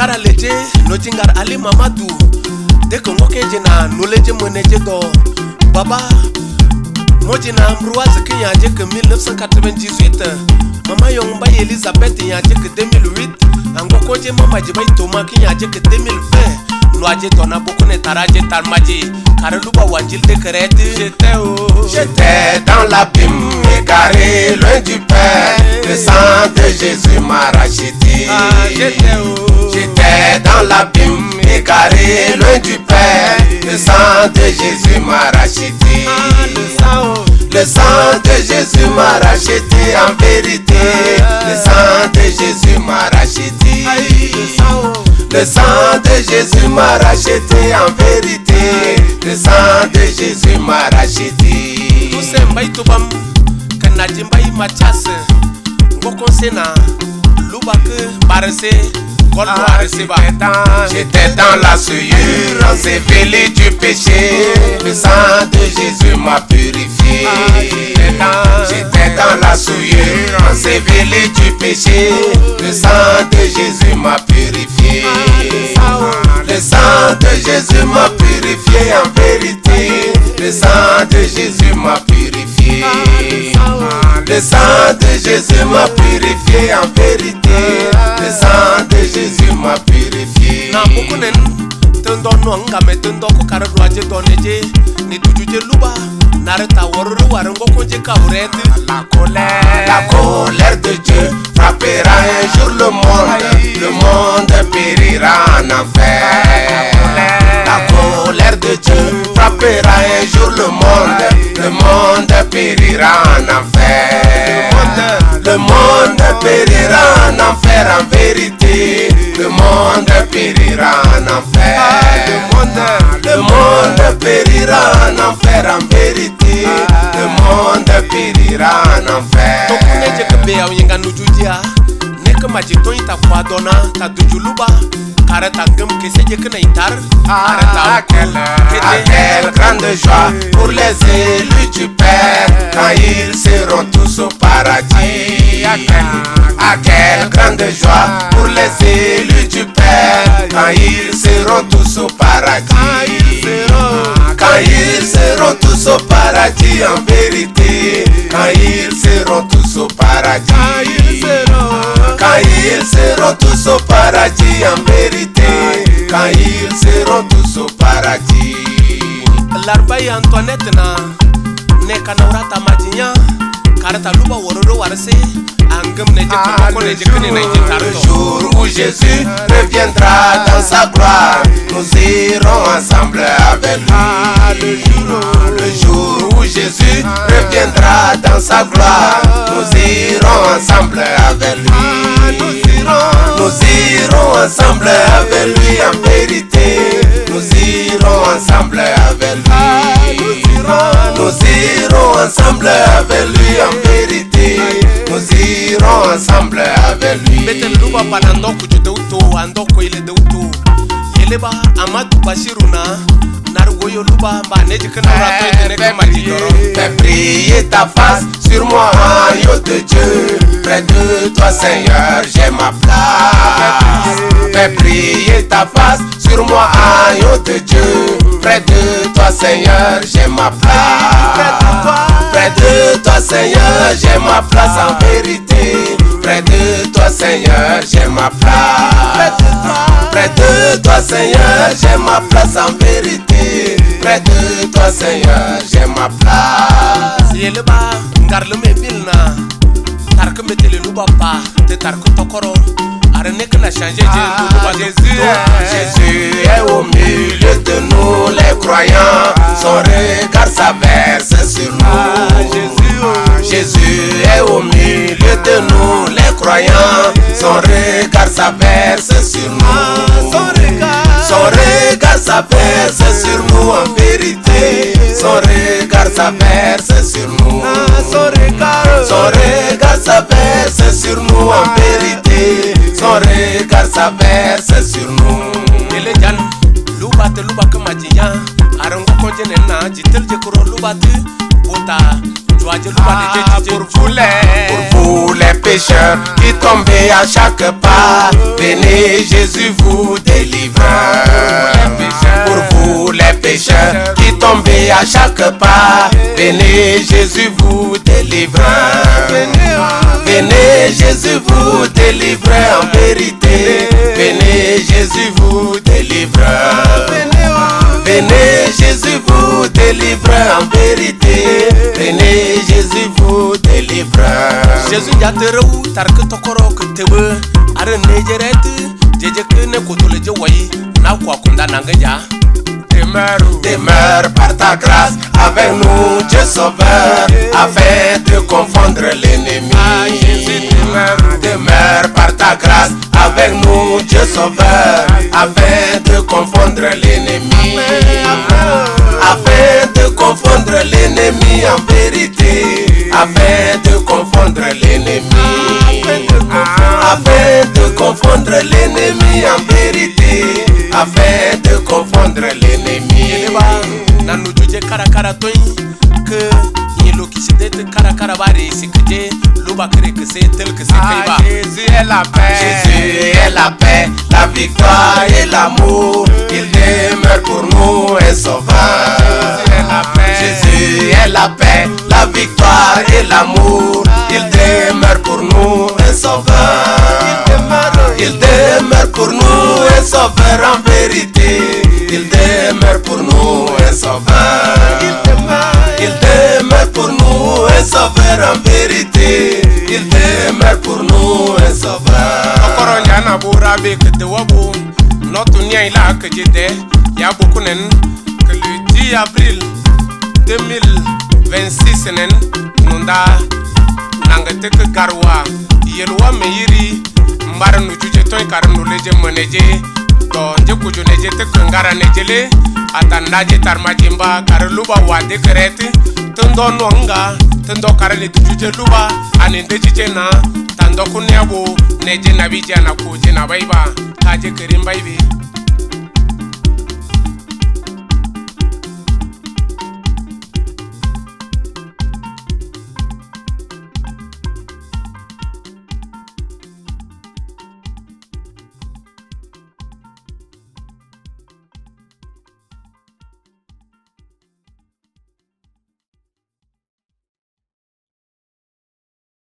kara leje no jingar Ali Mamadou de ko ngoke jina no leje moneje do baba mojina Ambroise ki ya je que 1998 mama Yongba Elizabeth ya je que 2008 ango koje mama je bay Toma ki ya je que 2020 no aje dona beaucoup ne taraje talmaji kare luba wanjil de crête j'étais dans l'abîme égaré loin du Père, le sang de Jésus m'a racheté. J'étais dans l'abîme égaré loin du Père, le sang de Jésus m'a racheté. Le sang de Jésus m'a racheté en vérité. Le sang de Jésus m'a racheté. Le sang de Jésus m'a racheté en vérité. Le sang de Jésus m'a racheté. Tout c'est mbay tubam kana jimbay machase ngoko sena lubak barse gol barse ba. J'étais dans la souillure, enseveli du péché. Le sang de Jésus m'a purifié. J'étais dans la souillure, enseveli du péché. Le sang de Jésus m'a purifié. Le sang de Jésus m'a purifié en vérité. Le sang de Jésus m'a purifié. Le sang de Jésus m'a purifié en vérité. Le sang de Jésus m'a purifié. Na bokunen tendo no ngame tendo ko kare roaje doneje ni tujuje luba nareta worru warango konje kaurete. La colère de Dieu frappera un jour le monde périra en enfer. La colère de Dieu frappera un jour le monde périra en enfer. Le monde périra en enfer en vérité. Le monde périra en enfer. Le monde périra en enfer en vérité. Le monde périra en enfer. Tokune je kebe ya yenga nujujia nek majito ita kwadona ta dujuluba karata ngam kese je kana itar à quelle grande joie pour les élus du Père quand ils seront tous au paradis. À quelle grande joie pour les élus du Père quand ils seront tous au paradis. Quand ils seront tous au paradis en vérité. Quand ils seront tous au paradis. Quand ils seront tous au paradis en vérité. Quand ils seront tous au paradis. Larbaye Antoinette na ne kanaurata majinya karata luba wororo warse angam ne je ko ne je kene ne je tarto. Le jour où Jésus reviendra dans sa gloire, nous irons ensemble avec lui. Le jour où Jésus reviendra dans sa gloire, nous irons ensemble avec lui. Nous irons ensemble avec lui en vérité. Nous irons ensemble avec lui. Nous irons ensemble avec lui en vérité. Nous irons ensemble avec lui. Betel luba panando kujudeuto andoko ile deuto. Yeleba Amadou Bashiruna nargoyo luba baneje kana rato ene kama jidoro. Fais briller ta face sur moi, agneau de Dieu. Près de toi, Seigneur, j'ai ma place. Fais briller ta face sur moi, agneau de Dieu. Près de toi, Seigneur, j'ai ma place. Près de toi, Seigneur, j'ai ma place en vérité. Près de toi, Seigneur, j'ai ma place. Près de toi, Seigneur, j'ai ma place en vérité. Près de toi, Seigneur, j'ai ma place. Yeleba ngarle me bilna tarke metele luba pa te tarke tokoro arene kana changer Jésus est au milieu de nous les croyants. Son regard s'averse sur nous. Jésus est au milieu de nous les croyants. Son regard s'averse sur nous. Son regard s'averse sur nous en vérité. Son regard s'averse sur nous. Son regard s'averse sur nous en vérité. Son regard s'averse sur nous. Luba te luba kama jinya arango konje nena jitel je kuro luba te bota joie de luba de pour vous les pécheurs qui tombaient à chaque pas, venez Jésus vous délivre. Pour vous les pécheurs qui tombaient à chaque pas, venez Jésus vous délivre. Venez Jésus vous délivre en vérité. Venez Jésus vous délivre. Venez Jésus vous délivre en vérité. Venez Jésus vous délivre. Jésus yaterou tarke tokoro ketebe are nejereti jeje ne kotole je wayi na kwa kunda nangeja. Demeure par ta grâce avec nous, Dieu sauveur, afin de confondre l'ennemi. Demeure par ta grâce avec nous, Dieu sauveur, afin de confondre l'ennemi. Afin de confondre l'ennemi en vérité. Afin de confondre l'ennemi. Afin de confondre l'ennemi en vérité. Afin de confondre l'ennemi. Nanu juje karakara toy que yelo kiside de karakara bari sikje luba kere que c'est tel que c'est kaiba. Jésus est la paix. Jésus est la paix, la victoire et l'amour. Il demeure pour nous un sauveur. Jésus est la paix, la victoire et l'amour. Il demeure pour nous un sauveur. Il demeure pour nous un sauveur en vérité. Il demeure pour nous un sauveur. Il demeure pour nous un sauveur en vérité. Il demeure pour nous un sauveur. Okoronya bourabe que te wabo. Notre nia il a que j'étais. Y'a beaucoup nen que le 10 avril 2026 nen nunda nangate que garwa yelwa meiri mbara nu juje toy karnu leje maneje to je kujo neje te ngara nejele atandaje tarmajimba karluba wa dekrete tundo nonga tundo karane tujuje luba anende jijena tando kunyabo neje nabija na kuje na baiba kaje kerim baibe.